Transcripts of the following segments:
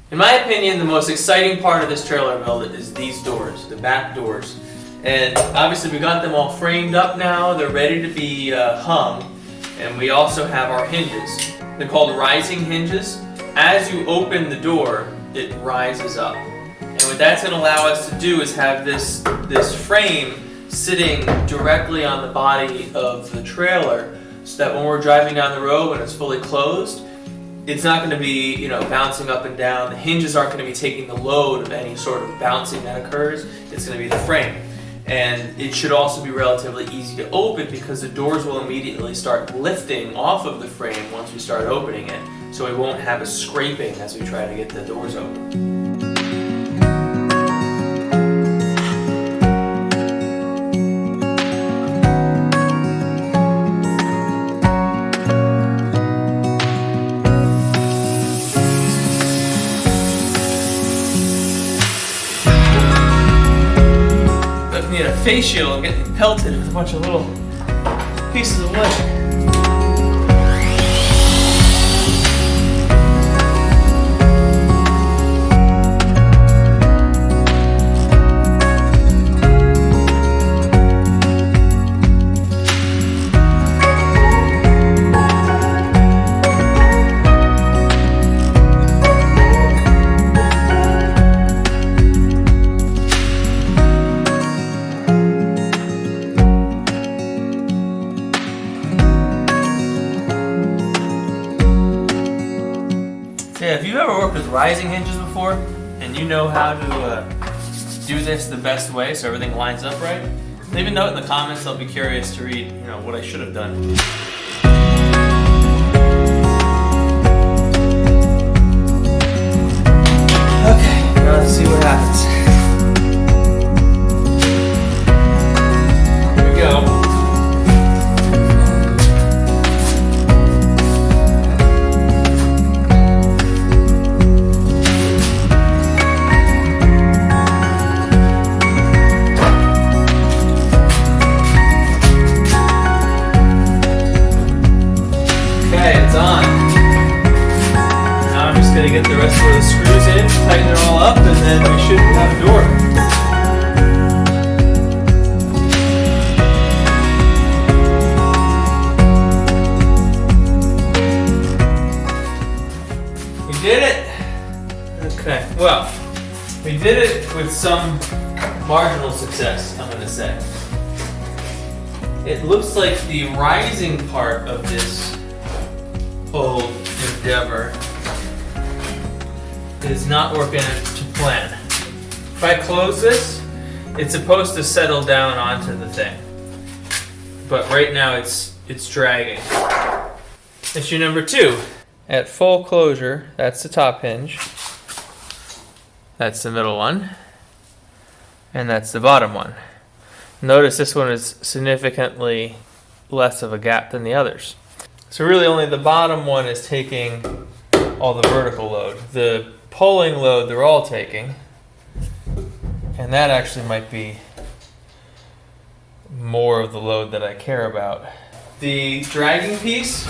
In my opinion, the most exciting part of this trailer build is these doors, the back doors. And obviously we got them all framed up now, they're ready to be hung. And we also have our hinges. They're called rising hinges. As you open the door, it rises up. And what that's going to allow us to do is have this frame sitting directly on the body of the trailer, so that when we're driving down the road, when it's fully closed, it's not going to be, bouncing up and down. The hinges aren't going to be taking the load of any sort of bouncing that occurs. It's going to be the frame. And it should also be relatively easy to open because the doors will immediately start lifting off of the frame once we start opening it. So we won't have a scraping as we try to get the doors open. Need a face shield. I'm getting pelted with a bunch of little pieces of wood. Yeah, if you've ever worked with rising hinges before, and you know how to do this the best way so everything lines up right, leave a note in the comments. I'll be curious to read, what I should have done. Okay, now let's see what happens. Here we go. Get the rest of the screws in, tighten it all up, and then we should have a door. We did it! Okay, well, we did it with some marginal success, I'm going to say. It looks like the rising part of this whole endeavor is not working to plan. If I close this, it's supposed to settle down onto the thing. But right now it's dragging. Issue number 2. At full closure, that's the top hinge. That's the middle one. And that's the bottom one. Notice this one is significantly less of a gap than the others. So really only the bottom one is taking all the vertical load. The pulling load they're all taking, and that actually might be more of the load that I care about. The dragging piece,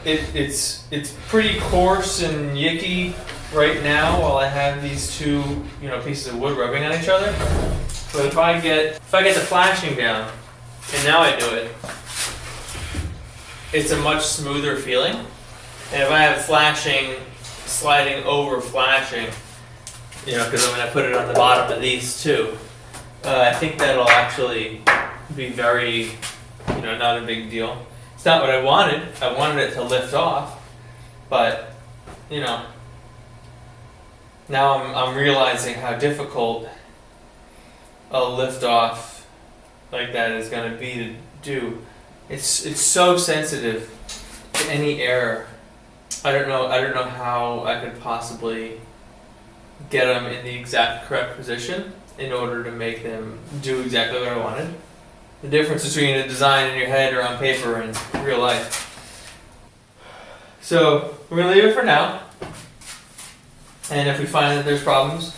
it's pretty coarse and yicky right now while I have these two pieces of wood rubbing on each other. But if I get the flashing down, and now I do it, it's a much smoother feeling. And if I have flashing, sliding over flashing, because I'm going to put it on the bottom of these too, I think that'll actually be very, not a big deal. It's not what I wanted. I wanted it to lift off, but, now I'm realizing how difficult a lift off like that is going to be to do. It's so sensitive to any error. I don't know how I could possibly get them in the exact correct position in order to make them do exactly what I wanted. The difference between a design in your head or on paper and real life. So we're going to leave it for now. And if we find that there's problems,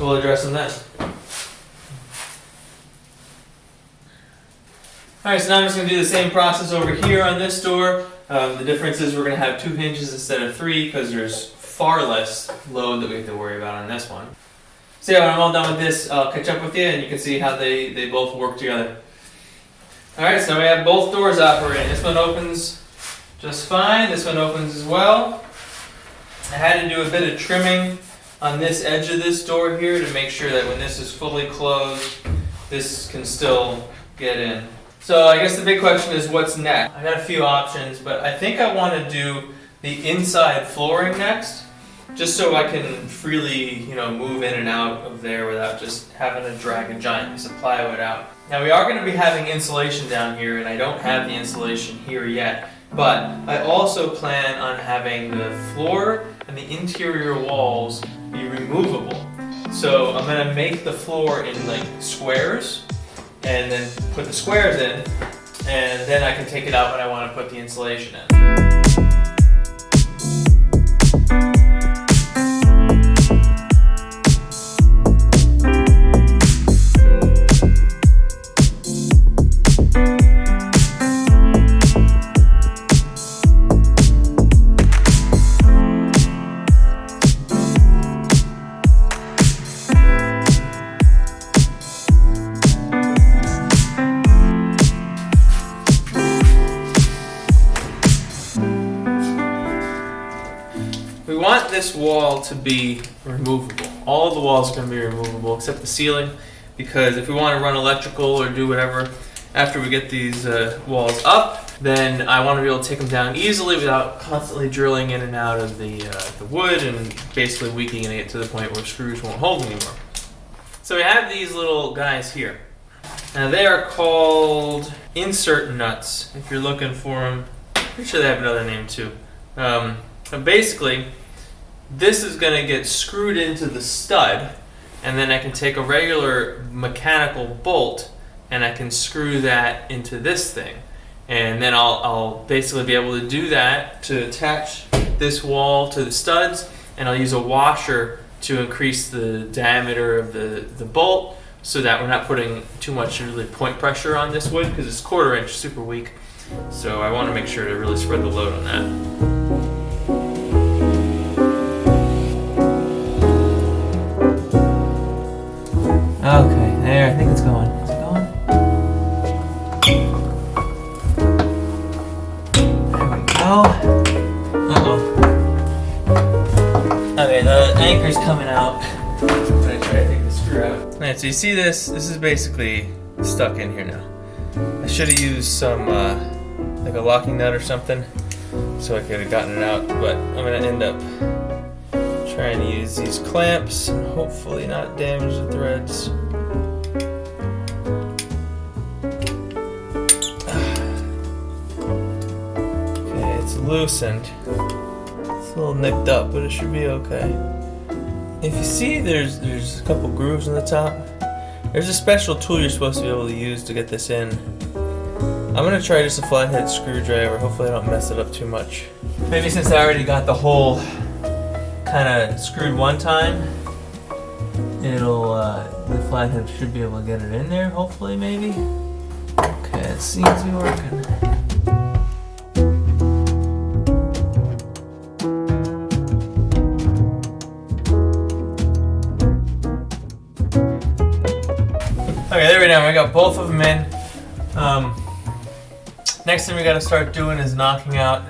we'll address them then. Alright, so now I'm just going to do the same process over here on this door. The difference is we're going to have 2 hinges instead of 3 because there's far less load that we have to worry about on this one. So yeah, when I'm all done with this, I'll catch up with you and you can see how they both work together. Alright, so we have both doors operating. This one opens just fine, this one opens as well. I had to do a bit of trimming on this edge of this door here to make sure that when this is fully closed, this can still get in. So I guess the big question is what's next? I got a few options, but I think I want to do the inside flooring next, just so I can freely, move in and out of there without just having to drag a giant piece of plywood out. Now we are going to be having insulation down here, and I don't have the insulation here yet, but I also plan on having the floor and the interior walls be removable. So I'm going to make the floor in like squares, and then put the squares in, and then I can take it out when I want to put the insulation in. We want this wall to be removable. All of the walls can be removable except the ceiling, because if we want to run electrical or do whatever after we get these walls up, then I want to be able to take them down easily without constantly drilling in and out of the wood and basically weakening it to the point where screws won't hold anymore. So we have these little guys here. Now they are called insert nuts if you're looking for them. Pretty sure they have another name too. But basically, this is going to get screwed into the stud, and then I can take a regular mechanical bolt and I can screw that into this thing. And then I'll basically be able to do that to attach this wall to the studs, and I'll use a washer to increase the diameter of the bolt so that we're not putting too much really point pressure on this wood because it's 1/4 inch, super weak. So I want to make sure to really spread the load on that. Okay, there, I think it's going. Is it going? There we go. Uh-oh. Okay, the anchor's coming out. I'm gonna try to take the screw out. Alright, so you see this? This is basically stuck in here now. I should have used some, like a locking nut or something, so I could have gotten it out, but I'm gonna end up trying to use these clamps and hopefully not damage the threads. Okay, it's loosened. It's a little nicked up, but it should be okay. If you see there's a couple grooves in the top, there's a special tool you're supposed to be able to use to get this in. I'm gonna try just a flathead screwdriver. Hopefully I don't mess it up too much. Maybe since I already got the hole kind of screwed one time, it'll the flathead should be able to get it in there, hopefully, maybe. Okay, it seems to be working. Okay, there we go. We got both of them in. Next thing we got to start doing is knocking out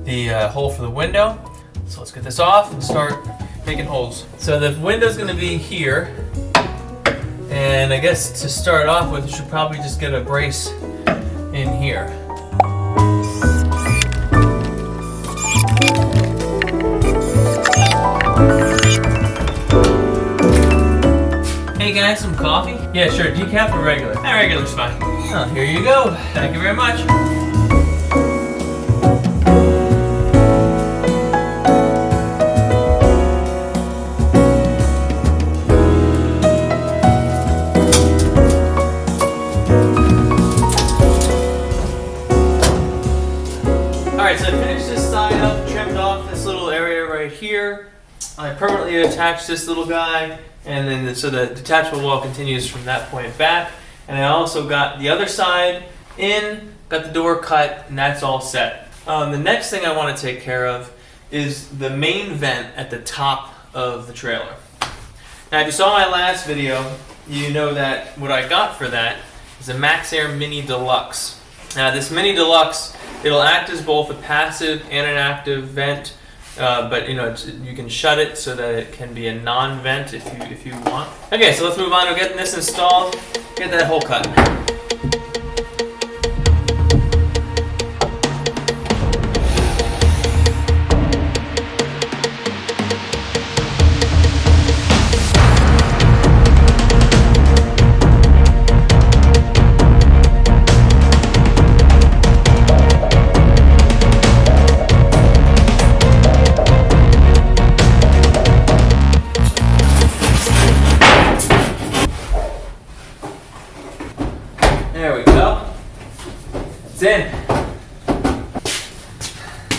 the hole for the window. So let's get this off and start making holes. So the window's going to be here, and I guess to start off with, we should probably just get a brace in here. Hey guys, some coffee? Yeah, sure. Decaf or regular? Regular's fine. Oh, here you go. Thank you very much. Alright, so I finished this side up, trimmed off this little area right here. I permanently attached this little guy, and then so the detachable wall continues from that point back. And I also got the other side in, got the door cut, and that's all set. The next thing I want to take care of is the main vent at the top of the trailer. Now, if you saw my last video, you know that what I got for that is a MaxxAir Mini Deluxe. Now, this Mini Deluxe, it'll act as both a passive and an active vent, but you know, you can shut it so that it can be a non-vent if you want. Okay, so let's move on to getting this installed. Get that hole cut. There we go. It's in.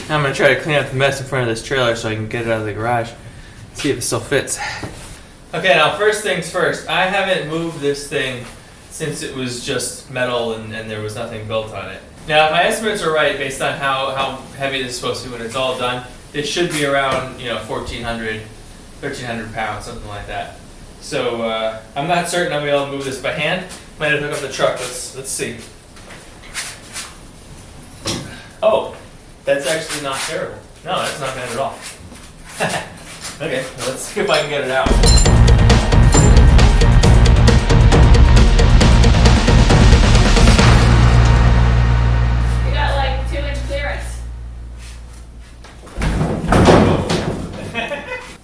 Now I'm going to try to clean up the mess in front of this trailer so I can get it out of the garage. See if it still fits. Okay, now first things first. I haven't moved this thing since it was just metal and there was nothing built on it. Now, if my estimates are right, based on how heavy this is supposed to be when it's all done, it should be around 1,400, 1,300 pounds, something like that. So I'm not certain I'll be able to move this by hand. Might have to hook up the truck. Let's see. Oh, that's actually not terrible. No, that's not bad at all. Okay, well, let's see if I can get it out. You got like 2-inch clearance.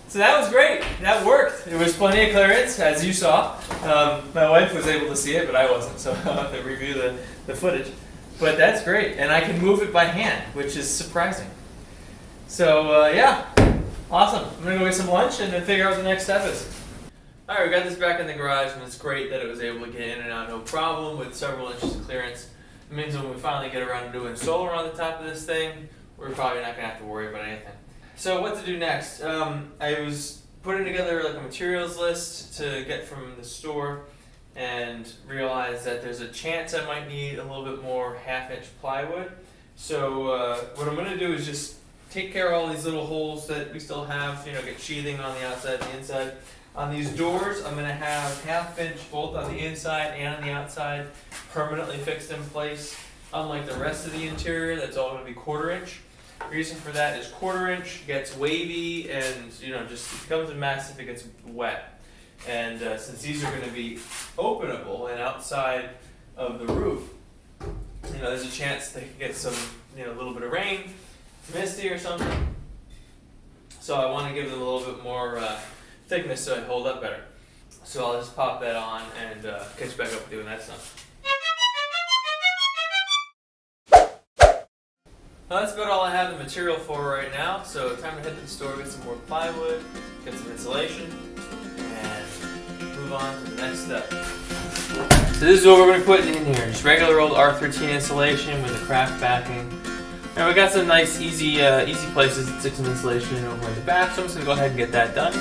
So that was great. That worked. There was plenty of clearance, as you saw. My wife was able to see it, but I wasn't, so I'll have to review the footage. But that's great, and I can move it by hand, which is surprising. So yeah, awesome. I'm gonna go get some lunch and then figure out what the next step is. All right, we got this back in the garage, and it's great that it was able to get in and out no problem with several inches of clearance. It means when we finally get around to doing solar on the top of this thing, we're probably not gonna have to worry about anything. So what to do next? I was putting together like a materials list to get from the store and realized that there's a chance I might need a little bit more 1/2-inch plywood. So what I'm going to do is just take care of all these little holes that we still have, get sheathing on the outside and the inside. On these doors, I'm going to have 1/2-inch both on the inside and on the outside permanently fixed in place. Unlike the rest of the interior, that's all going to be 1/4-inch. The reason for that is 1/4-inch gets wavy and just becomes a mess if it gets wet. And since these are going to be openable and outside of the roof, there's a chance they could get some, a little bit of rain, misty or something. So I want to give them a little bit more thickness so they hold up better. So I'll just pop that on and catch back up with doing that stuff. Well, that's about all I have the material for right now, so time to head to the store, get some more plywood, get some insulation, and move on to the next step. So this is what we're going to put in here, just regular old R13 insulation with a craft backing. And we got some nice, easy places to stick some insulation over in the back, so I'm just going to go ahead and get that done.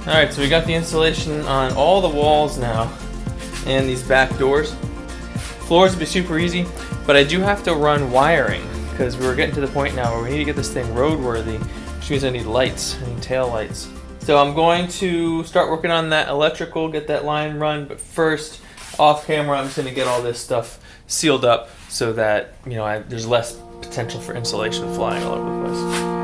Alright, so we got the insulation on all the walls now and these back doors. Floors will be super easy, but I do have to run wiring because we're getting to the point now where we need to get this thing roadworthy, which means I need lights, I need tail lights. So I'm going to start working on that electrical, get that line run, but first, off camera, I'm just going to get all this stuff sealed up so that, there's less potential for insulation flying all over the place.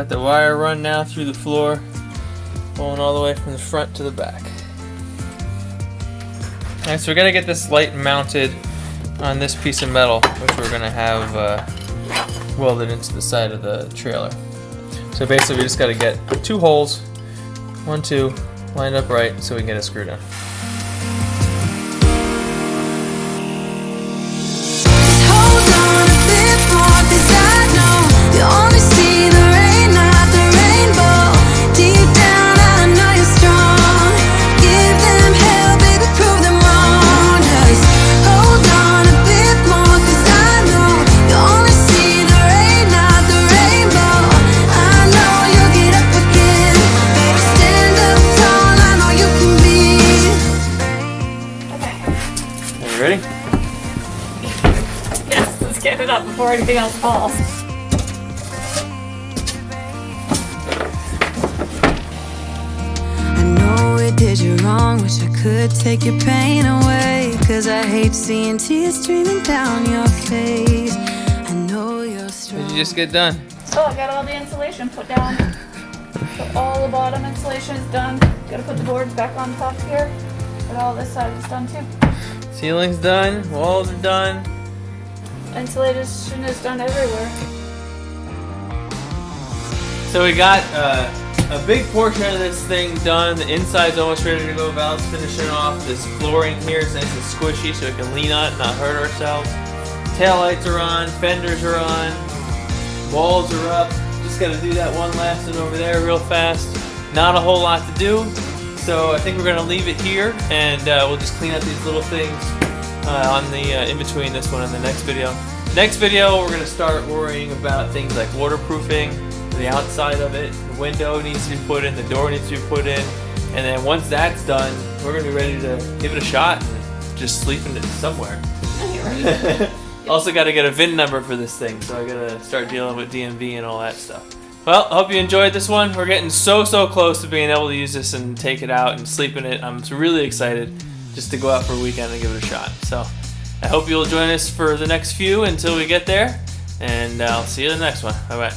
Got the wire run now through the floor, going all the way from the front to the back. Alright, so we're gonna get this light mounted on this piece of metal, which we're gonna have welded into the side of the trailer. So basically we just gotta get 2 holes, 1, 2, lined up right so we can get it screwed in. Hold on a bit more, 'cause I know you only see the rain, not the rainbow. Deep down I know you're strong. Give them hell, baby, prove them wrong. Just hold on a bit more, 'cause I know you only see the rain, not the rainbow. I know you'll get up again. Baby, stand up tall, I know you can be. Are you ready? Yes, let's get it up before anything else falls. I know it did you wrong, wish I could take your pain away. 'Cause I hate seeing tears streaming down your face. I know you're strong. Did you just get done? So I got all the insulation put down. So all the bottom insulation is done. Gotta put the boards back on top here. But all this side is done too. Ceiling's done, walls are done. Insulation is done everywhere. So we got a big portion of this thing done. The inside's almost ready to go. Val's finishing off. This flooring here is nice and squishy so we can lean on it, not hurt ourselves. Taillights are on, fenders are on, walls are up. Just gotta do that one last one over there real fast. Not a whole lot to do. So I think we're gonna leave it here and we'll just clean up these little things on the in between this one and the next video. Next video we're gonna start worrying about things like waterproofing, the outside of it, the window needs to be put in, the door needs to be put in, and then once that's done, we're gonna be ready to give it a shot and just sleep in it somewhere. Also gotta get a VIN number for this thing, so I gotta start dealing with DMV and all that stuff. Well, I hope you enjoyed this one. We're getting so close to being able to use this and take it out and sleep in it. I'm really excited just to go out for a weekend and give it a shot. So I hope you'll join us for the next few until we get there, and I'll see you in the next one. Bye-bye.